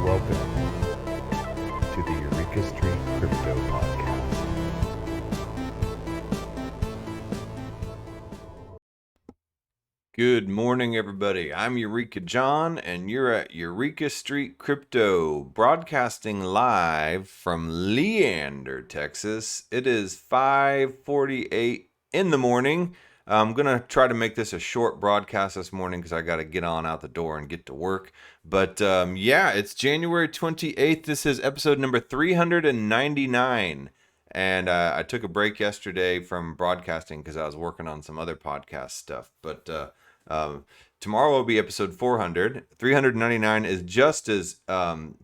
Welcome to the Eureka Street Crypto Podcast. Good morning, everybody. I'm Eureka John, and you're at Eureka Street Crypto, broadcasting live from Leander, Texas. It is 5:48 in the morning. I'm going to try to make this a short broadcast this morning because I got to get on out the door and get to work. But yeah, it's January 28th. This is episode number 399. And I took a break yesterday from broadcasting because I was working on some other podcast stuff. But tomorrow will be episode 400. 399 is just as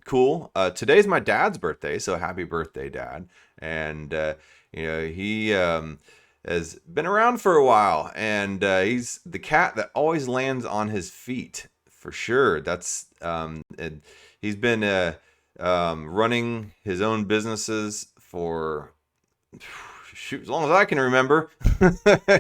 cool. Today's my dad's birthday, so happy birthday, Dad. And, he has been around for a while, and he's the cat that always lands on his feet, for sure. That's he's been running his own businesses for shoot, as long as I can remember.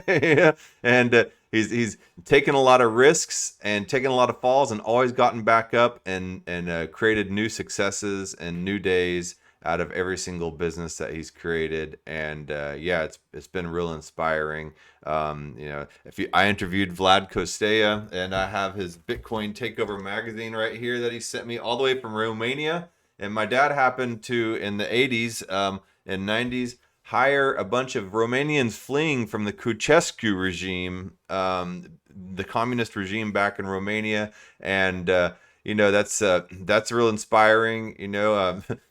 Yeah. And he's taken a lot of risks and taken a lot of falls and always gotten back up and created new successes and new days out of every single business that he's created. And yeah, it's been real inspiring. I interviewed Vlad Costea, and I have his Bitcoin Takeover magazine right here that he sent me all the way from Romania. And my dad happened to, in the 80s and 90s, hire a bunch of Romanians fleeing from the Ceausescu regime, the communist regime back in Romania. And that's real inspiring.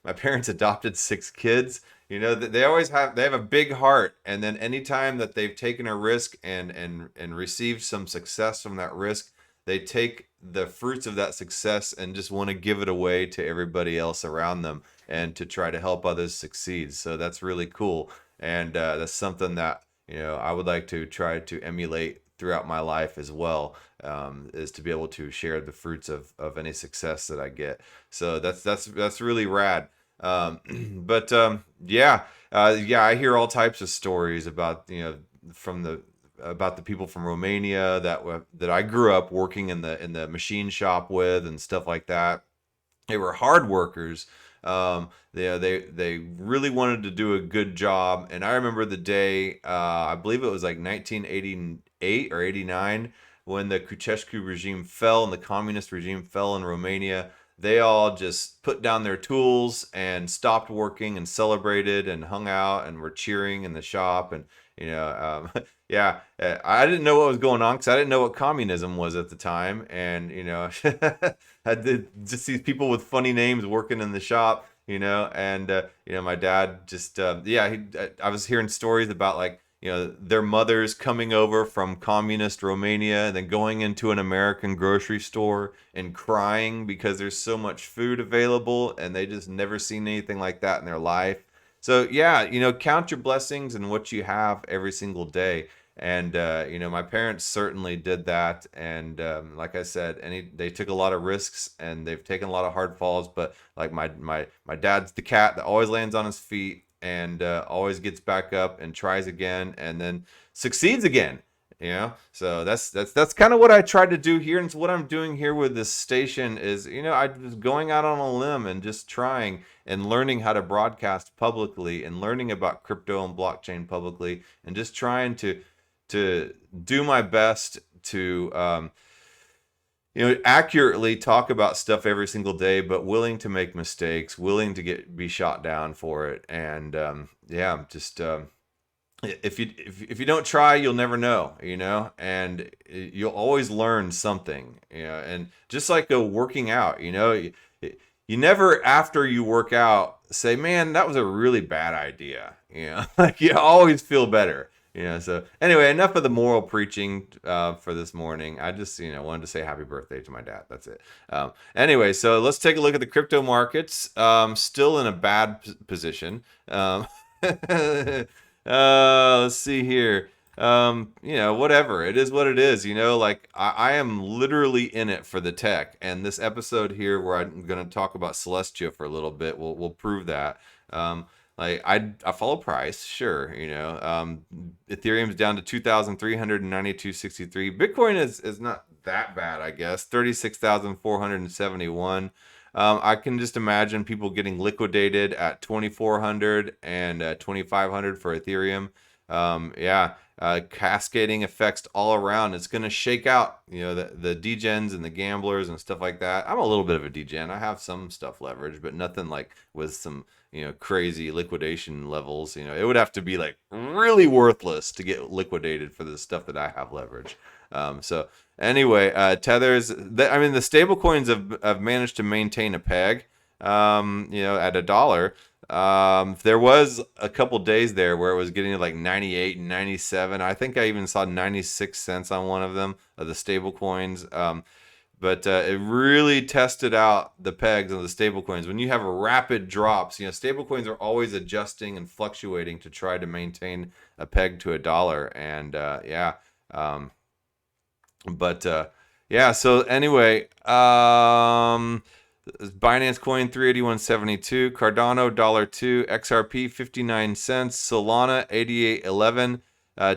My parents adopted 6 kids. They have a big heart, and then anytime that they've taken a risk and received some success from that risk, they take the fruits of that success and just want to give it away to everybody else around them and to try to help others succeed. So that's really cool. And that's something that, I would like to try to emulate throughout my life as well, is to be able to share the fruits of any success that I get. So that's really rad. I hear all types of stories about, about the people from Romania that I grew up working in the machine shop with and stuff like that. They were hard workers. They really wanted to do a good job. And I remember the day, I believe it was like 1988 or 89, when the Ceausescu regime fell and the communist regime fell in Romania. They all just put down their tools and stopped working and celebrated and hung out and were cheering in the shop. And, I didn't know what was going on because I didn't know what communism was at the time. And, I did just these people with funny names working in the shop, my dad just, I was hearing stories about like, their mothers coming over from communist Romania and then going into an American grocery store and crying because there's so much food available and they just never seen anything like that in their life. So yeah, count your blessings and what you have every single day. And my parents certainly did that. And like I said, they took a lot of risks and they've taken a lot of hard falls. But like my dad's the cat that always lands on his feet and always gets back up and tries again and then succeeds again. So that's kind of what I tried to do here, and so what I'm doing here with this station is, I was going out on a limb and just trying and learning how to broadcast publicly and learning about crypto and blockchain publicly and just trying to do my best to accurately talk about stuff every single day, but willing to make mistakes, willing to be shot down for it. And if you don't try, you'll never know, and you'll always learn something, and just like working out, you never, after you work out, say, man, that was a really bad idea. Like you always feel better. So anyway, enough of the moral preaching for this morning. I just, wanted to say happy birthday to my dad. That's it. Anyway, so let's take a look at the crypto markets. Still in a bad position. Let's see here. Whatever. It is what it is. Like I am literally in it for the tech. And this episode here where I'm going to talk about Celestia for a little bit will prove that. Like I follow price, sure. Ethereum's down to 2,392.63. Bitcoin is not that bad, I guess. 36,471. I can just imagine people getting liquidated at 2,400 and 2,500 for Ethereum. Yeah, cascading effects all around. It's going to shake out, the degens and the gamblers and stuff like that. I'm a little bit of a degen. I have some stuff leveraged, but nothing like with some, crazy liquidation levels. It would have to be like really worthless to get liquidated for the stuff that I have leveraged. So anyway, tethers. The stable coins have managed to maintain a peg. At $1. There was a couple days there where it was getting to like 98 and 97. I think I even saw 96 cents on one of them of the stable coins. But it really tested out the pegs of the stable coins. When you have rapid drops, stable coins are always adjusting and fluctuating to try to maintain a peg to $1. And yeah. So anyway, Binance Coin 381.72, Cardano $2, XRP 59 cents, Solana 88.11,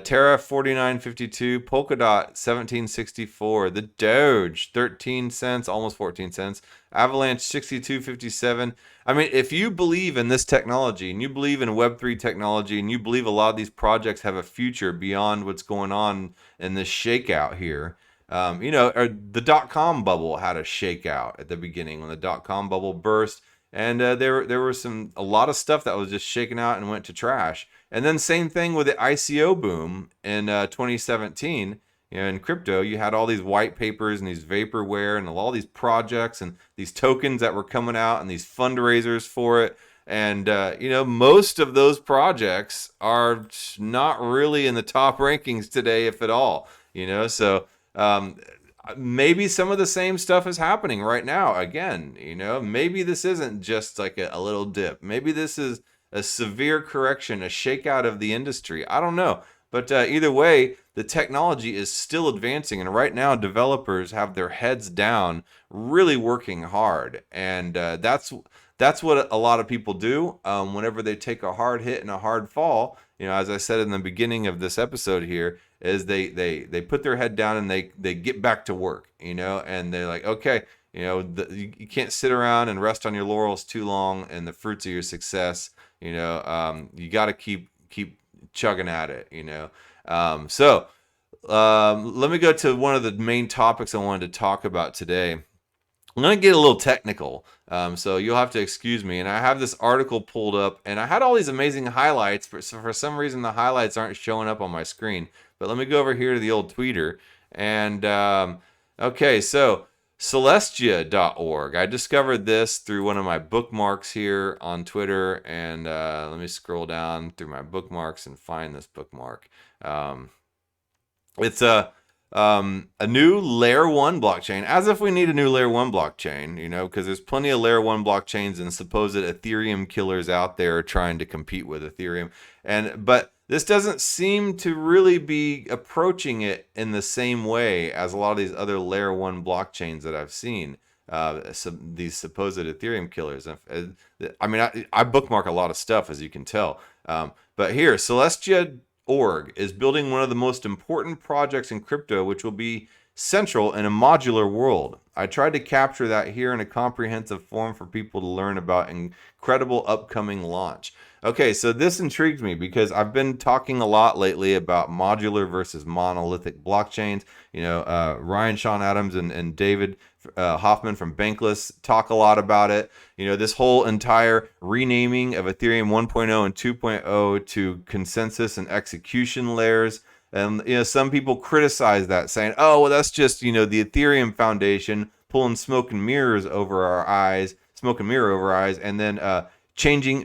Terra 49.52, Polkadot 17.64, the Doge 13 cents, almost 14 cents, Avalanche 62.57. If you believe in this technology and you believe in Web3 technology and you believe a lot of these projects have a future beyond what's going on in this shakeout here, the dot-com bubble had a shakeout at the beginning when the dot-com bubble burst, and there was a lot of stuff that was just shaken out and went to trash. And then same thing with the ICO boom in 2017. In crypto, you had all these white papers and these vaporware and all these projects and these tokens that were coming out and these fundraisers for it. And, most of those projects are not really in the top rankings today, if at all, so maybe some of the same stuff is happening right now again. Maybe this isn't just like a little dip. Maybe this is a severe correction, a shakeout of the industry. I don't know. But either way, the technology is still advancing. And right now, developers have their heads down, really working hard. And that's what a lot of people do whenever they take a hard hit and a hard fall. As I said in the beginning of this episode here, is they put their head down and they get back to work, and they're like, okay, you can't sit around and rest on your laurels too long and the fruits of your success. You got to keep chugging at it. So let me go to one of the main topics I wanted to talk about today. I'm going to get a little technical, so you'll have to excuse me. And I have this article pulled up, and I had all these amazing highlights. So for some reason, the highlights aren't showing up on my screen. But let me go over here to the old tweeter. And, okay, so Celestia.org. I discovered this through one of my bookmarks here on Twitter. And let me scroll down through my bookmarks and find this bookmark. It's a new layer 1 blockchain, as if we need a new layer 1 blockchain, because there's plenty of layer 1 blockchains and supposed Ethereum killers out there trying to compete with Ethereum. But this doesn't seem to really be approaching it in the same way as a lot of these other layer 1 blockchains that I've seen. These supposed Ethereum killers. I bookmark a lot of stuff, as you can tell. But here, Celestia.org is building one of the most important projects in crypto, which will be central in a modular world. I tried to capture that here in a comprehensive form for people to learn about incredible upcoming launch. Okay, so this intrigues me because I've been talking a lot lately about modular versus monolithic blockchains. Ryan Sean Adams and David Hoffman from Bankless talk a lot about it. This whole entire renaming of Ethereum 1.0 and 2.0 to consensus and execution layers. And, some people criticize that, saying, oh, well, that's just, the Ethereum Foundation pulling smoke and mirror over our eyes, and then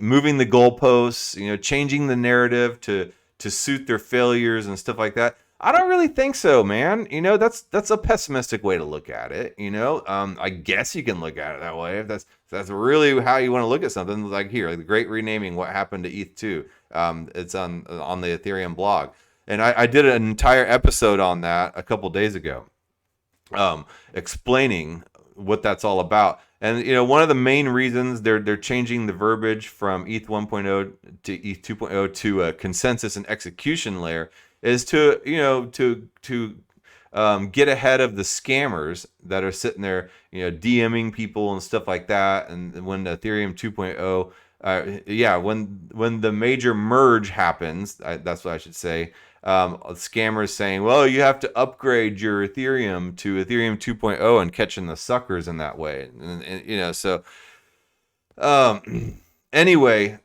moving the goalposts, changing the narrative to suit their failures and stuff like that. I don't really think so, man. That's a pessimistic way to look at it. I guess you can look at it that way if that's really how you want to look at something. Like here, the great renaming, what happened to ETH2. It's on the Ethereum blog. And I did an entire episode on that a couple days ago, explaining what that's all about. And one of the main reasons they're changing the verbiage from ETH 1.0 to ETH 2.0 to a consensus and execution layer is to get ahead of the scammers that are sitting there, DMing people and stuff like that. And when Ethereum 2.0, when the major merge happens, that's what I should say. Scammers saying, well, you have to upgrade your Ethereum to Ethereum 2.0 and catching the suckers in that way. And so anyway,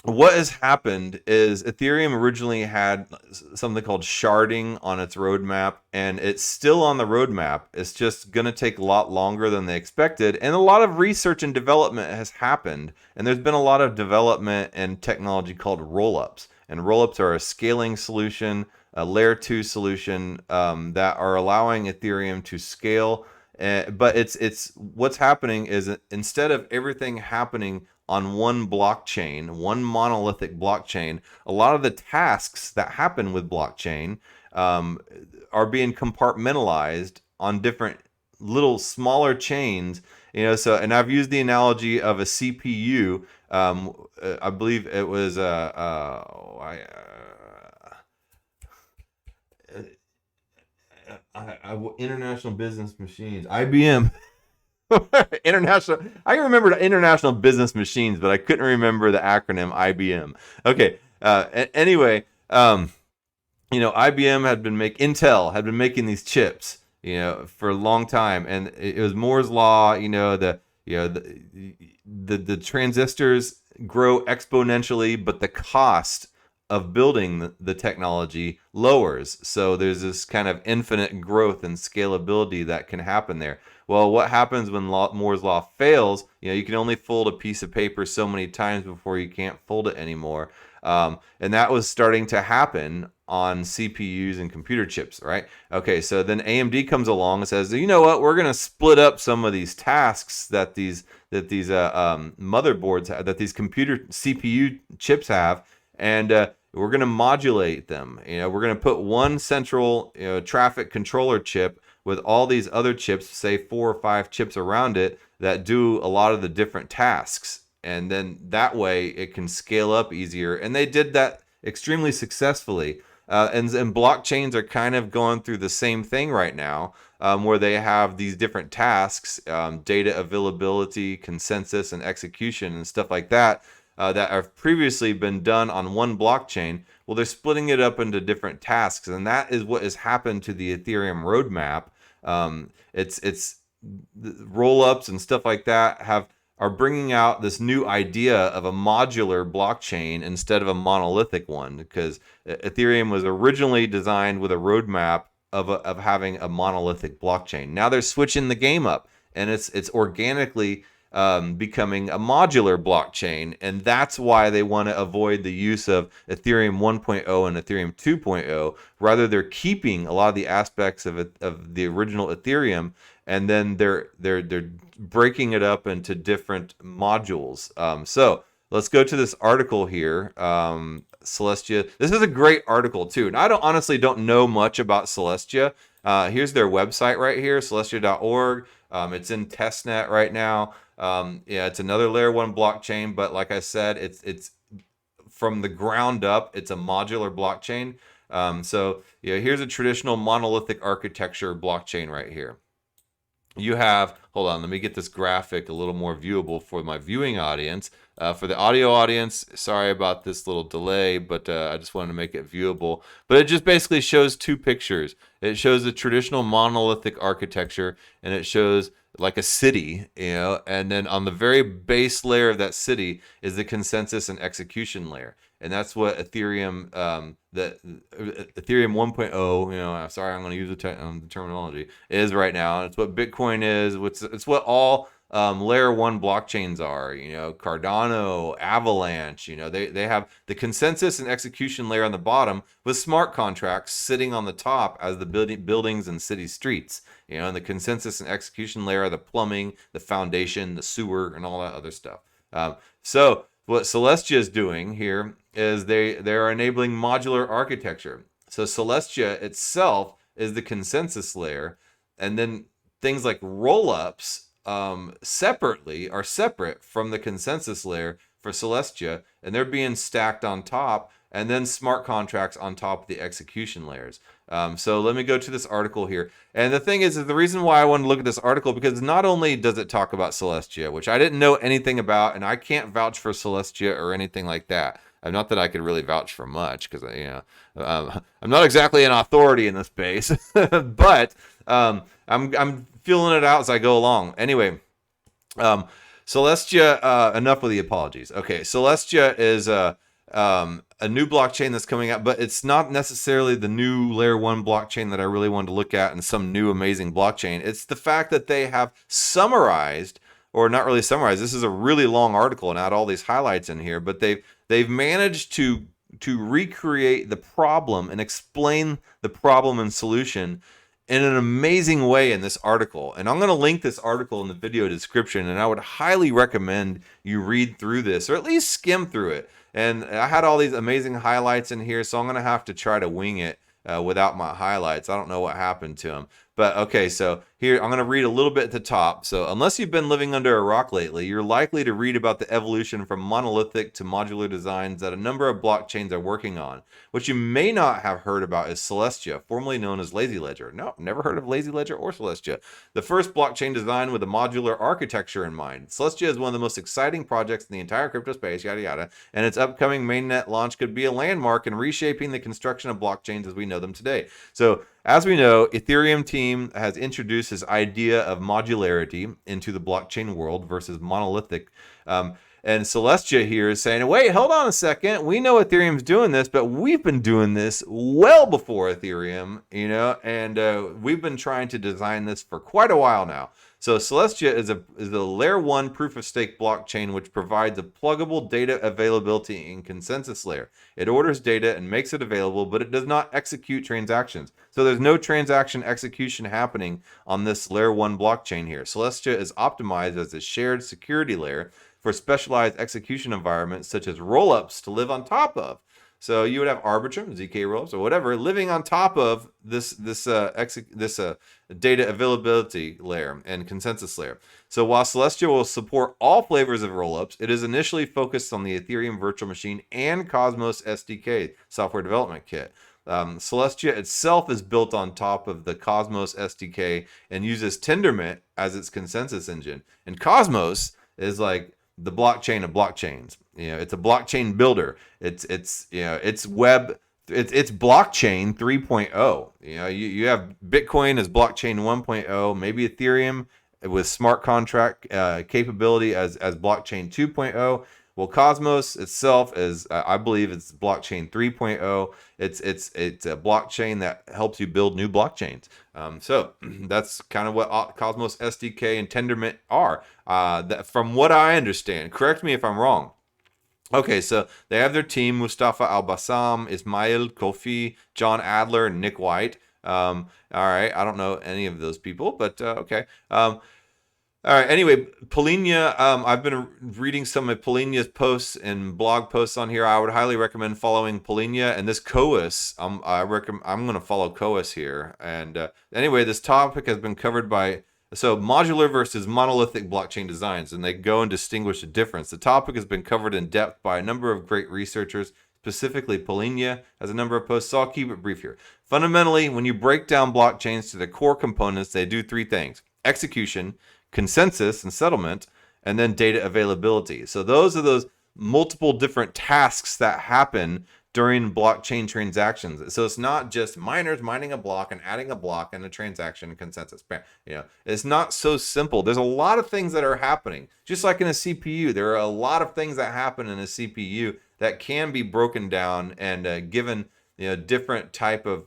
what has happened is Ethereum originally had something called sharding on its roadmap, and it's still on the roadmap. It's just going to take a lot longer than they expected, and a lot of research and development has happened, and there's been a lot of development and technology called rollups, and rollups are a scaling solution, a layer 2 solution that are allowing Ethereum to scale. But it's what's happening is, instead of everything happening on one blockchain, one monolithic blockchain, a lot of the tasks that happen with blockchain are being compartmentalized on different little smaller chains. So, and I've used the analogy of a CPU. I believe it was International Business Machines, IBM. International. I remembered International Business Machines, but I couldn't remember the acronym IBM. Okay. Anyway, IBM Intel had been making these chips, for a long time, and it was Moore's law. The transistors grow exponentially, but the cost of building the technology lowers. So there's this kind of infinite growth and scalability that can happen there. Well, what happens when Moore's law fails? You can only fold a piece of paper so many times before you can't fold it anymore. And that was starting to happen on CPUs and computer chips, right? Okay, so then AMD comes along and says, you know what? We're going to split up some of these tasks that these motherboards have, that these computer CPU chips have, and we're going to modulate them. We're going to put one central traffic controller chip with all these other chips, say 4 or 5 chips around it, that do a lot of the different tasks. And then that way it can scale up easier. And they did that extremely successfully. And blockchains are kind of going through the same thing right now, where they have these different tasks, data availability, consensus, and execution, and stuff like that, that have previously been done on one blockchain. Well, they're splitting it up into different tasks, and that is what has happened to the Ethereum roadmap. It's roll-ups and stuff like that are bringing out this new idea of a modular blockchain instead of a monolithic one, because Ethereum was originally designed with a roadmap of having a monolithic blockchain. Now they're switching the game up, and it's organically becoming a modular blockchain, and that's why they want to avoid the use of Ethereum 1.0 and Ethereum 2.0. Rather, they're keeping a lot of the aspects of the original Ethereum, and then they're breaking it up into different modules. So let's go to this article here. Celestia. This is a great article too, and I honestly don't know much about Celestia. Here's their website right here, celestia.org. It's in testnet right now. It's another layer 1 blockchain, but like I said, it's from the ground up. It's a modular blockchain. So here's a traditional monolithic architecture blockchain right here. You have, hold on, let me get this graphic a little more viewable for my viewing audience. For the audio audience, sorry about this little delay, but I just wanted to make it viewable. But it just basically shows 2 pictures. It shows the traditional monolithic architecture, and it shows like a city, and then on the very base layer of that city is the consensus and execution layer. And that's what Ethereum, Ethereum 1.0, sorry, I'm going to use the terminology, is right now. It's what Bitcoin is. It's what all layer 1 blockchains are. Cardano, Avalanche. They have the consensus and execution layer on the bottom, with smart contracts sitting on the top as the buildings and city streets. And the consensus and execution layer are the plumbing, the foundation, the sewer, and all that other stuff. So what Celestia is doing here is they're enabling modular architecture. So Celestia itself is the consensus layer, and then things like rollups separate from the consensus layer for Celestia, and they're being stacked on top, and then smart contracts on top of the execution layers. So let me go to this article here. And the thing is the reason why I wanted to look at this article, because not only does it talk about Celestia, which I didn't know anything about, and I can't vouch for Celestia or anything like that. Not that I could really vouch for much, because I'm not exactly an authority in this space, but I'm feeling it out as I go along. Anyway, Celestia. Enough of the apologies. Okay, Celestia is a new blockchain that's coming out, but it's not necessarily the new layer 1 blockchain that I really wanted to look at and some new amazing blockchain. It's the fact that they have summarized, or not really summarized. This is a really long article and add all these highlights in here, but they've managed to recreate the problem and explain the problem and solution in an amazing way in this article. And I'm going to link this article in the video description, and I would highly recommend you read through this, or at least skim through it. And I had all these amazing highlights in here, so I'm going to have to try to wing it without my highlights. I don't know what happened to them. But okay, so here I'm going to read a little bit at the top. So unless you've been living under a rock lately, you're likely to read about the evolution from monolithic to modular designs that a number of blockchains are working on. What you may not have heard about is Celestia, formerly known as Lazy Ledger. No, never heard of Lazy Ledger or Celestia. The first blockchain designed with a modular architecture in mind. Celestia is one of the most exciting projects in the entire crypto space, yada yada, and its upcoming mainnet launch could be a landmark in reshaping the construction of blockchains as we know them today. So, as we know, Ethereum team has introduced this idea of modularity into the blockchain world versus monolithic. And Celestia here is saying, wait, hold on a second. We know Ethereum's doing this, but we've been doing this well before Ethereum, and we've been trying to design this for quite a while now. So Celestia is a layer 1 proof of stake blockchain which provides a pluggable data availability and consensus layer. It orders data and makes it available, but it does not execute transactions. So there's no transaction execution happening on this layer 1 blockchain here. Celestia is optimized as a shared security layer for specialized execution environments such as rollups to live on top of. So you would have Arbitrum, ZK rollups, or whatever, living on top of this data availability layer and consensus layer. So while Celestia will support all flavors of rollups, it is initially focused on the Ethereum virtual machine and Cosmos SDK software development kit. Celestia itself is built on top of the Cosmos SDK and uses Tendermint as its consensus engine. And Cosmos is like the blockchain of blockchains. It's a blockchain builder. It's blockchain 3.0. You have Bitcoin as blockchain 1.0, maybe Ethereum with smart contract capability as blockchain 2.0. Well, Cosmos itself is, I believe, it's blockchain 3.0. It's a blockchain that helps you build new blockchains. So that's kind of what Cosmos SDK and Tendermint are. From what I understand, correct me if I'm wrong. Okay, so they have their team: Mustafa Al-Bassam, Ismail Kofi, John Adler, and Nick White. All right, I don't know any of those people, but okay. All right. Anyway, Polinia. I've been reading some of Polinia's posts and blog posts on here. I would highly recommend following Polinia and this Coas. I'm going to follow Coas here. And anyway, this topic has been covered by modular versus monolithic blockchain designs, and they go and distinguish the difference. The topic has been covered in depth by a number of great researchers. Specifically, Polinia has a number of posts, so I'll keep it brief here. Fundamentally, when you break down blockchains to the core components, they do three things: execution, consensus and settlement, and then data availability. So those are those multiple different tasks that happen during blockchain transactions. So it's not just miners mining a block and adding a block and a transaction and consensus. It's not so simple. There's a lot of things that are happening. Just like in a CPU, there are a lot of things that happen in a CPU that can be broken down and given different type of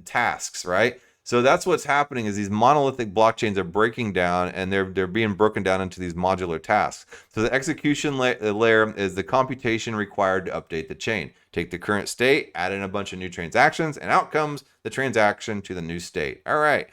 tasks, right? So that's what's happening is these monolithic blockchains are breaking down, and they're being broken down into these modular tasks. So the execution layer is the computation required to update the chain. Take the current state, add in a bunch of new transactions, and out comes the transaction to the new state. All right.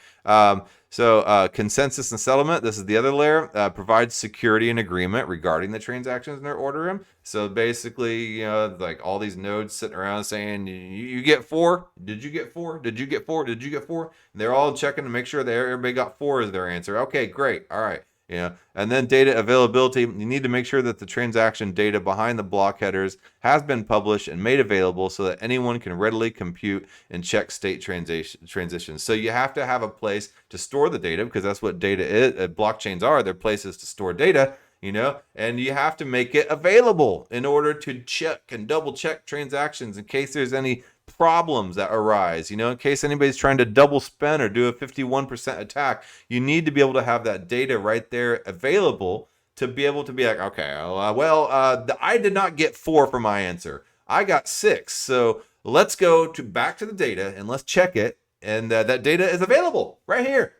Consensus and settlement, this is the other layer, provides security and agreement regarding the transactions in their order. So basically, like all these nodes sitting around saying, you get 4? Did you get 4? Did you get 4? Did you get 4? And they're all checking to make sure that everybody got 4 as their answer. Okay, great. All right. And then data availability, you need to make sure that the transaction data behind the block headers has been published and made available so that anyone can readily compute and check state transitions. So you have to have a place to store the data, because that's what data is. Blockchains are, they're places to store data, and you have to make it available in order to check and double check transactions in case there's any problems that arise, in case anybody's trying to double spend or do a 51% attack. You need to be able to have that data right there available to be able to be like, okay, I did not get 4 for my answer. I got 6. So let's go back to the data and let's check it. And that data is available right here.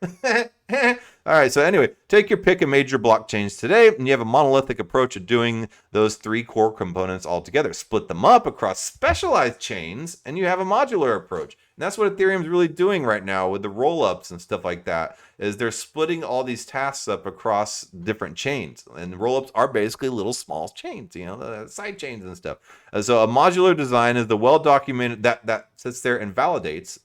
All right, so anyway, take your pick of major blockchains today, and you have a monolithic approach of doing those 3 core components all together. Split them up across specialized chains, and you have a modular approach. And that's what Ethereum's really doing right now with the roll-ups and stuff like that, is they're splitting all these tasks up across different chains. And roll-ups are basically little small chains, side chains and stuff. So a modular design is the well-documented, that sits there and validates,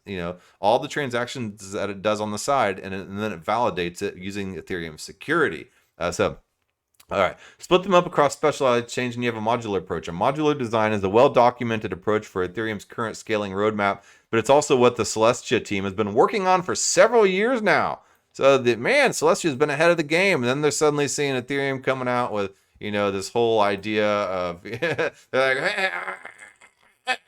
all the transactions that it does on the side, and then it validates it using Ethereum security. All right, split them up across specialized chains, and you have a modular approach. A modular design is a well-documented approach for Ethereum's current scaling roadmap, but it's also what the Celestia team has been working on for several years now. So, Celestia has been ahead of the game, and then they're suddenly seeing Ethereum coming out with, this whole idea of, they're like, hey,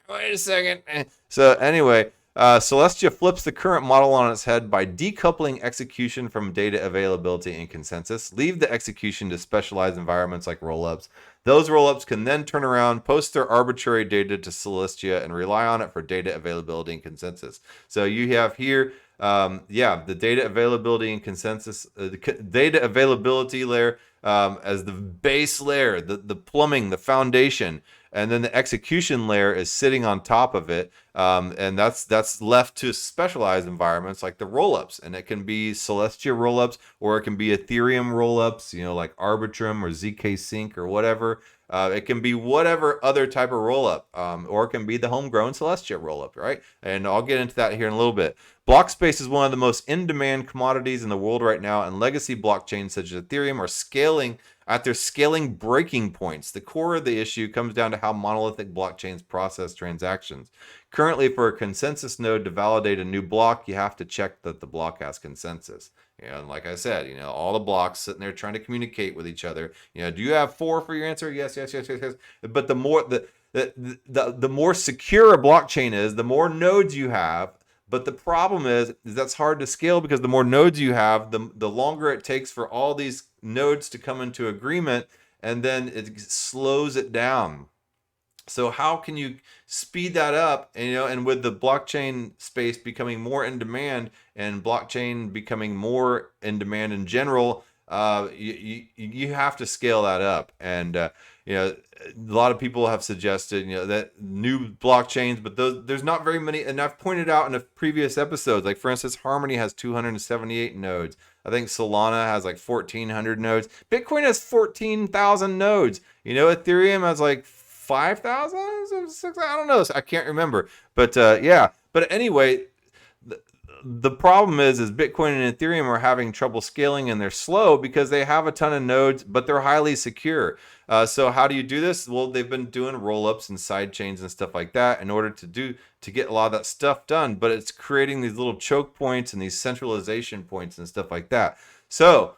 wait a second. So anyway, Celestia flips the current model on its head by decoupling execution from data availability and consensus. Leave the execution to specialized environments like rollups. Those rollups can then turn around, post their arbitrary data to Celestia, and rely on it for data availability and consensus. So you have here, the data availability and consensus, the data availability layer as the base layer, the plumbing, the foundation. And then the execution layer is sitting on top of it, and that's left to specialized environments like the rollups, and it can be Celestia rollups, or it can be Ethereum rollups, like Arbitrum or zk Sync or whatever. It can be whatever other type of rollup, or it can be the homegrown Celestia rollup, right? And I'll get into that here in a little bit. Block space is one of the most in-demand commodities in the world right now, and legacy blockchains such as Ethereum are scaling at their scaling breaking points. The core of the issue comes down to how monolithic blockchains process transactions. Currently, for a consensus node to validate a new block, you have to check that the block has consensus. And like I said, all the blocks sitting there trying to communicate with each other. Do you have 4 for your answer? Yes. But the more secure a blockchain is, the more nodes you have. But the problem is that's hard to scale, because the more nodes you have, the longer it takes for all these nodes to come into agreement, and then it slows it down. So how can you speed that up? And with the blockchain space becoming more in demand, and blockchain becoming more in demand in general, you have to scale that up. And a lot of people have suggested that new blockchains, but there's not very many. And I've pointed out in a previous episodes, like for instance, Harmony has 278 nodes. I think Solana has like 1,400 nodes. Bitcoin has 14,000 nodes. Ethereum has like 5,000, I don't know. I can't remember. But But anyway, the problem is Bitcoin and Ethereum are having trouble scaling, and they're slow because they have a ton of nodes, but they're highly secure. So how do you do this? Well, they've been doing rollups and side chains and stuff like that in order to get a lot of that stuff done. But it's creating these little choke points and these centralization points and stuff like that. So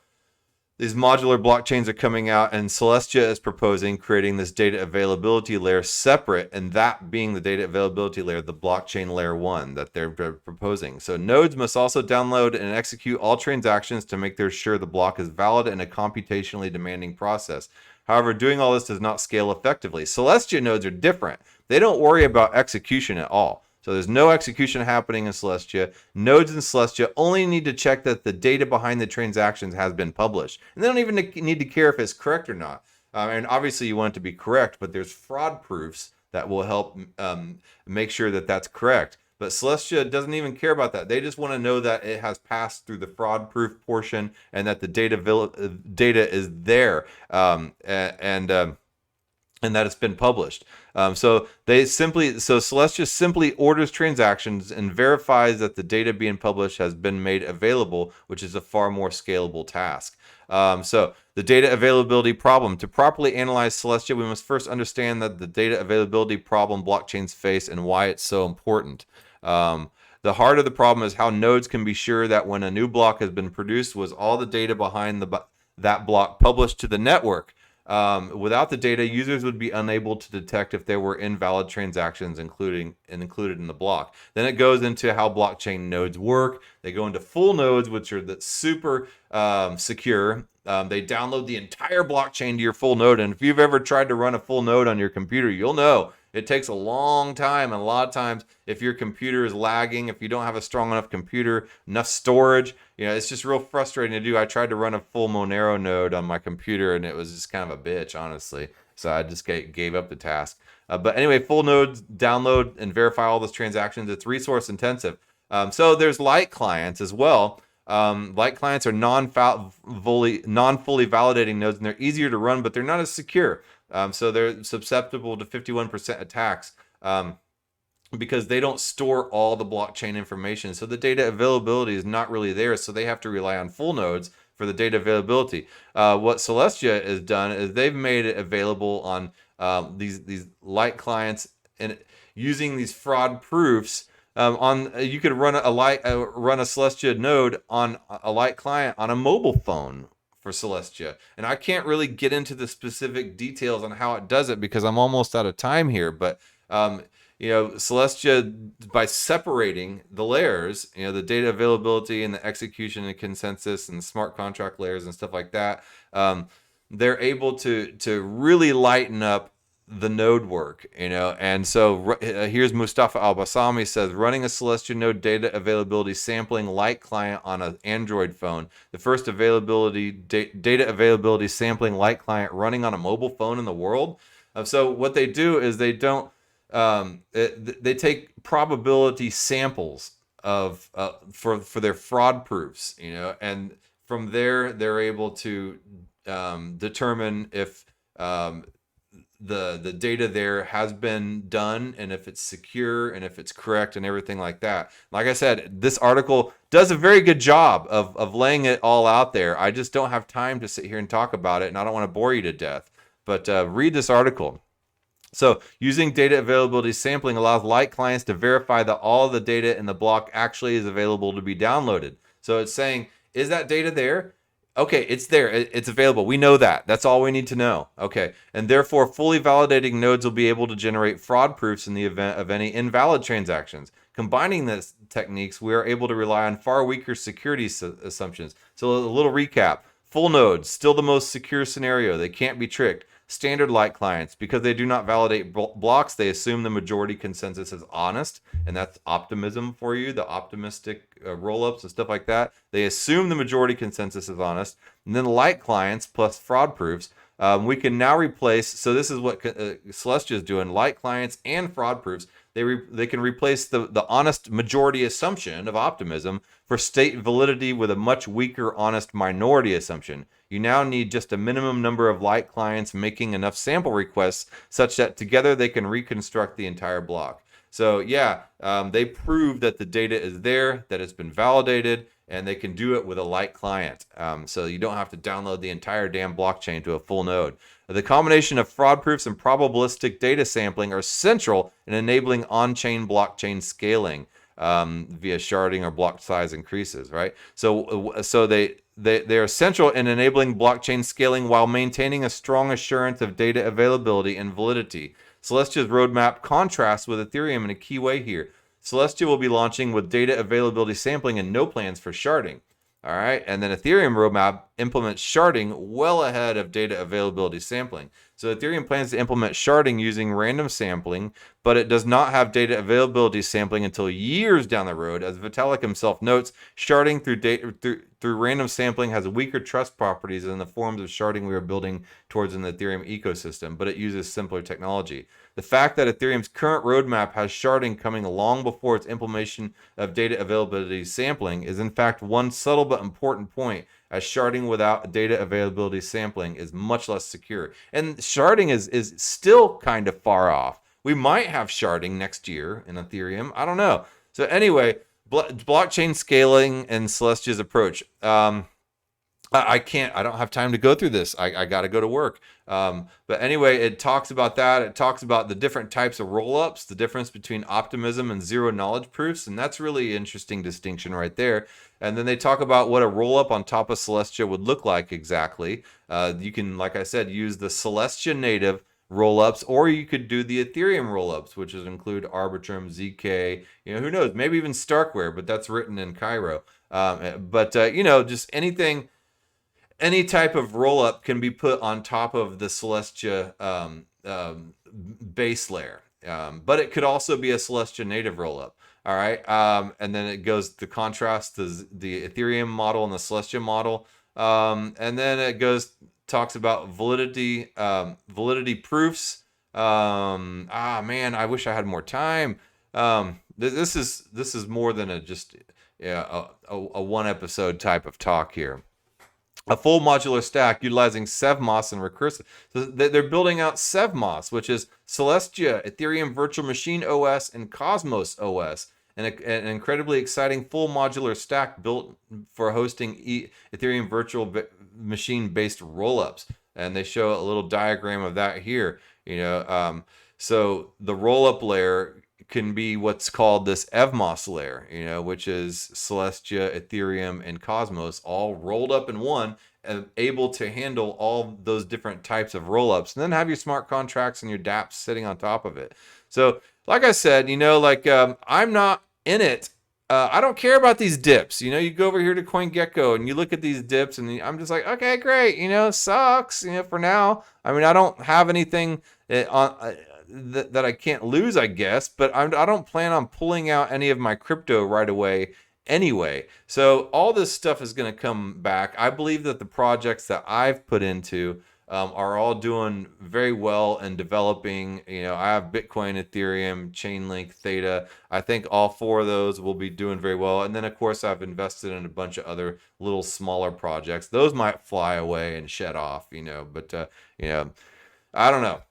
these modular blockchains are coming out, and Celestia is proposing creating this data availability layer separate, and that being the data availability layer, the blockchain layer 1 that they're proposing. So nodes must also download and execute all transactions to make sure the block is valid in a computationally demanding process. However, doing all this does not scale effectively. Celestia nodes are different. They don't worry about execution at all. So there's no execution happening in Celestia. Nodes in Celestia only need to check that the data behind the transactions has been published. And they don't even need to care if it's correct or not. And obviously you want it to be correct, but there's fraud proofs that will help make sure that that's correct. But Celestia doesn't even care about that. They just want to know that it has passed through the fraud proof portion, and that the data is there. And that it's been published. So Celestia simply orders transactions and verifies that the data being published has been made available, which is a far more scalable task. So the data availability problem. To properly analyze Celestia, we must first understand that the data availability problem blockchains face and why it's so important. The heart of the problem is how nodes can be sure that when a new block has been produced, was all the data behind that block published to the network. Without the data, users would be unable to detect if there were invalid transactions included in the block. Then it goes into how blockchain nodes work. They go into full nodes, which are super secure. They download the entire blockchain to your full node. And if you've ever tried to run a full node on your computer, you'll know it takes a long time. And a lot of times, if your computer is lagging, if you don't have a strong enough computer, enough storage, it's just real frustrating to do. I tried to run a full Monero node on my computer, and it was just kind of a bitch, honestly. So I just gave up the task. But anyway, full nodes, download and verify all those transactions. It's resource intensive. So there's light clients as well. Light clients are non-fully validating nodes, and they're easier to run, but they're not as secure. So they're susceptible to 51% attacks because they don't store all the blockchain information. So the data availability is not really there. So they have to rely on full nodes for the data availability. What Celestia has done is they've made it available on these light clients and using these fraud proofs. You could run a Celestia node on a light client on a mobile phone for Celestia. And I can't really get into the specific details on how it does it because I'm almost out of time here. But Celestia, by separating the layers, the data availability and the execution and consensus and the smart contract layers and stuff like that, they're able to really lighten up the node work, and so here's Mustafa Al-Bassami says, running a Celestia node data availability sampling light client on an Android phone, the first data availability sampling light client running on a mobile phone in the world. So what they do is they don't they take probability samples of for their fraud proofs, and from there they're able to determine if the data there has been done and if it's secure and if it's correct and everything like that. Like I said, this article does a very good job of laying it all out there. I just don't have time to sit here and talk about it, and I don't want to bore you to death. But read this article. So using data availability sampling allows light clients to verify that all the data in the block actually is available to be downloaded. So it's saying, is that data there? Okay, it's there. It's available. We know that. That's all we need to know. Okay, and therefore fully validating nodes will be able to generate fraud proofs in the event of any invalid transactions. Combining these techniques, we are able to rely on far weaker security assumptions. So a little recap. Full nodes, still the most secure scenario. They can't be tricked. Standard light clients, because they do not validate blocks, they assume the majority consensus is honest, and that's optimism for you, the optimistic roll-ups and stuff like that. They assume the majority consensus is honest. And then light clients plus fraud proofs, we can now replace, so this is what Celestia is doing, light clients and fraud proofs. They can replace the honest majority assumption of optimism for state validity with a much weaker honest minority assumption. You now need just a minimum number of light clients making enough sample requests such that together they can reconstruct the entire block. So yeah, they prove that the data is there, that it's been validated, and they can do it with a light client. So you don't have to download the entire damn blockchain to a full node. The combination of fraud proofs and probabilistic data sampling are central in enabling on-chain blockchain scaling via sharding or block size increases, right? So they are essential in enabling blockchain scaling while maintaining a strong assurance of data availability and validity. Celestia's roadmap contrasts with Ethereum in a key way here. Celestia will be launching with data availability sampling and no plans for sharding. All right, and then Ethereum roadmap implements sharding well ahead of data availability sampling. So Ethereum plans to implement sharding using random sampling, but it does not have data availability sampling until years down the road. As Vitalik himself notes, sharding through random sampling has weaker trust properties than the forms of sharding we are building towards in the Ethereum ecosystem, but it uses simpler technology. The fact that Ethereum's current roadmap has sharding coming long before its implementation of data availability sampling is in fact one subtle but important point, as sharding without data availability sampling is much less secure. And sharding is still kind of far off. We might have sharding next year in Ethereum. I don't know. So anyway, blockchain scaling and Celestia's approach. I can't, I don't have time to go through this. I got to go to work. But anyway, it talks about that. It talks about the different types of roll-ups, the difference between optimism and zero knowledge proofs. And that's really interesting distinction right there. And then they talk about what a roll-up on top of Celestia would look like exactly. You can, like I said, use the Celestia native roll-ups, or you could do the Ethereum roll-ups, which is include Arbitrum, ZK, who knows, maybe even Starkware, but that's written in Cairo. Just anything, any type of roll up can be put on top of the Celestia base layer. But it could also be a Celestia native roll up. All right. And then it goes to contrast the Ethereum model and the Celestia model. And then it talks about validity proofs. Man, I wish I had more time. This is more than a one episode type of talk here. A full modular stack utilizing SevMoss and recursive. So they're building out SevMoss, which is Celestia, Ethereum Virtual Machine OS, and Cosmos OS, and an incredibly exciting full modular stack built for hosting Ethereum Virtual Machine-based rollups. And they show a little diagram of that here. So the rollup layer can be what's called this EVMOS layer, which is Celestia, Ethereum, and Cosmos all rolled up in one, and able to handle all those different types of rollups, and then have your smart contracts and your dApps sitting on top of it. So, like I said, I'm not in it. I don't care about these dips. You go over here to CoinGecko and you look at these dips, and I'm just like, okay, great. Sucks. For now. I mean, I don't have anything that I can't lose, I guess, but I don't plan on pulling out any of my crypto right away anyway. So all this stuff is going to come back. I believe that the projects that I've put into are all doing very well and developing. I have Bitcoin, Ethereum, Chainlink, Theta. I think all four of those will be doing very well. And then, of course, I've invested in a bunch of other little smaller projects. Those might fly away and shed off, but, I don't know.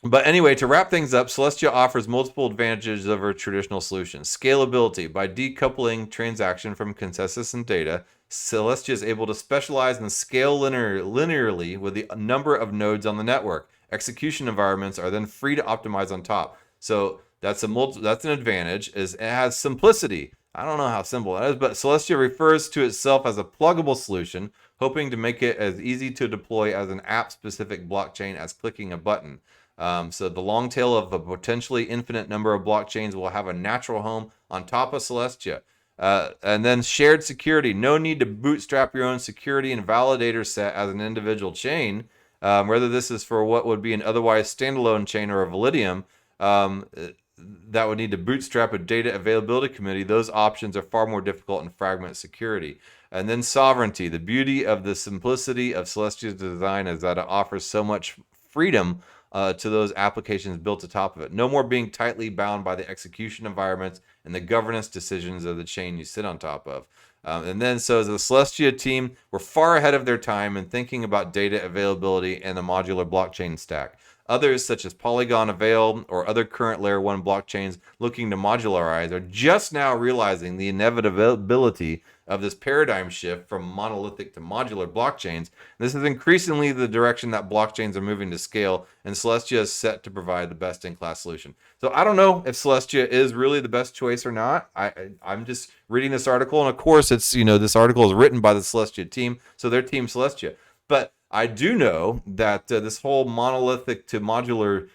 But anyway, to wrap things up, Celestia offers multiple advantages over traditional solutions. Scalability. By decoupling transaction from consensus and data, Celestia is able to specialize and scale linearly with the number of nodes on the network. Execution environments are then free to optimize on top. So that's an advantage. It has simplicity. I don't know how simple that is, but Celestia refers to itself as a pluggable solution, hoping to make it as easy to deploy as an app-specific blockchain as clicking a button. So the long tail of a potentially infinite number of blockchains will have a natural home on top of Celestia. And then shared security. No need to bootstrap your own security and validator set as an individual chain. Whether this is for what would be an otherwise standalone chain or a Validium that would need to bootstrap a data availability committee, those options are far more difficult and fragment security. And then sovereignty. The beauty of the simplicity of Celestia's design is that it offers so much freedom to those applications built atop of it. No more being tightly bound by the execution environments and the governance decisions of the chain you sit on top of. And then, so as the Celestia team were far ahead of their time in thinking about data availability and the modular blockchain stack. Others, such as Polygon, Avail, or other current Layer 1 blockchains looking to modularize, are just now realizing the inevitability of this paradigm shift from monolithic to modular blockchains. This is increasingly the direction that blockchains are moving to scale, and Celestia is set to provide the best-in-class solution. So I don't know if Celestia is really the best choice or not. I'm just reading this article, and of course, it's this article is written by the Celestia team, so they're Team Celestia. But I do know that this whole monolithic to modular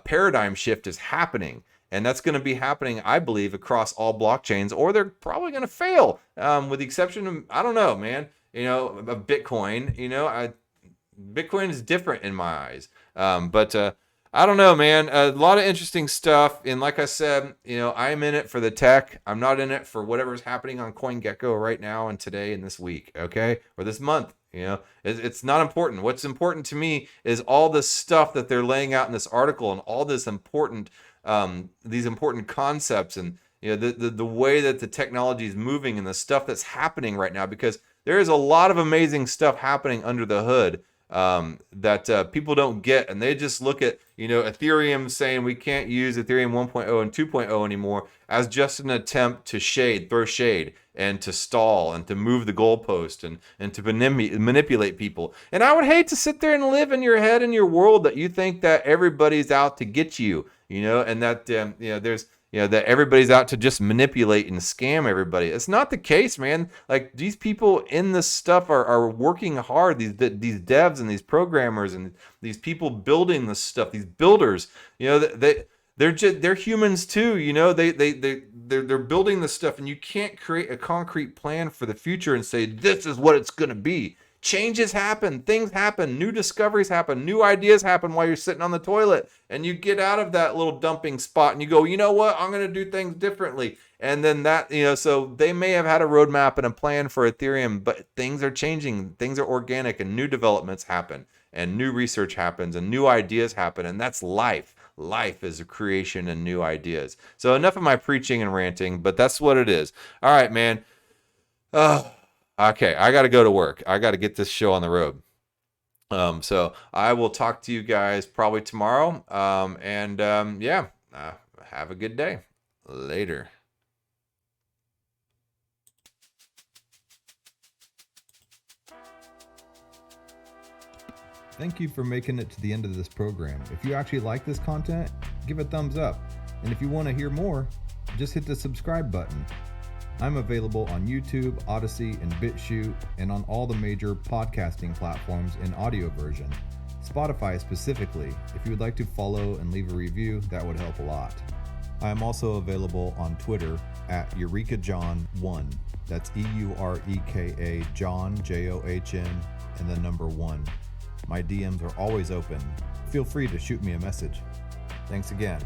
paradigm shift is happening. And that's going to be happening, I believe, across all blockchains, or they're probably going to fail, with the exception of, I don't know, man, of Bitcoin. Bitcoin is different in my eyes. But I don't know, man. A lot of interesting stuff. And like I said, I'm in it for the tech. I'm not in it for whatever's happening on CoinGecko right now and today and this week, okay? Or this month. It's not important. What's important to me is all this stuff that they're laying out in this article, and all this important these important concepts, and the way that the technology is moving and the stuff that's happening right now, because there is a lot of amazing stuff happening under the hood. that people don't get, and they just look at, Ethereum saying we can't use Ethereum 1.0 and 2.0 anymore as just an attempt to throw shade, and to stall, and to move the goalpost, and to manipulate people. And I would hate to sit there and live in your head, in your world, that you think that everybody's out to get you, and that there's that everybody's out to just manipulate and scam everybody. It's not the case, man. Like, these people in this stuff are working hard. These devs and these programmers and these people building this stuff, these builders, they're humans too. They're building this stuff, and you can't create a concrete plan for the future and say this is what it's going to be. Changes happen, things happen, new discoveries happen, new ideas happen while you're sitting on the toilet, and you get out of that little dumping spot and you go, you know what, I'm going to do things differently. And then that, so they may have had a roadmap and a plan for Ethereum, but things are changing, things are organic, and new developments happen, and new research happens, and new ideas happen, and that's life. Life is a creation and new ideas. So enough of my preaching and ranting, but that's what it is. All right, man. Okay, I got to go to work. I got to get this show on the road. So I will talk to you guys probably tomorrow. Have a good day. Later. Thank you for making it to the end of this program. If you actually like this content, give a thumbs up. And if you want to hear more, just hit the subscribe button. I'm available on YouTube, Odyssey, and BitChute, and on all the major podcasting platforms in audio version. Spotify specifically. If you would like to follow and leave a review, that would help a lot. I am also available on Twitter at EurekaJohn1. That's EUREKA John, JOHN, and the number 1. My DMs are always open. Feel free to shoot me a message. Thanks again.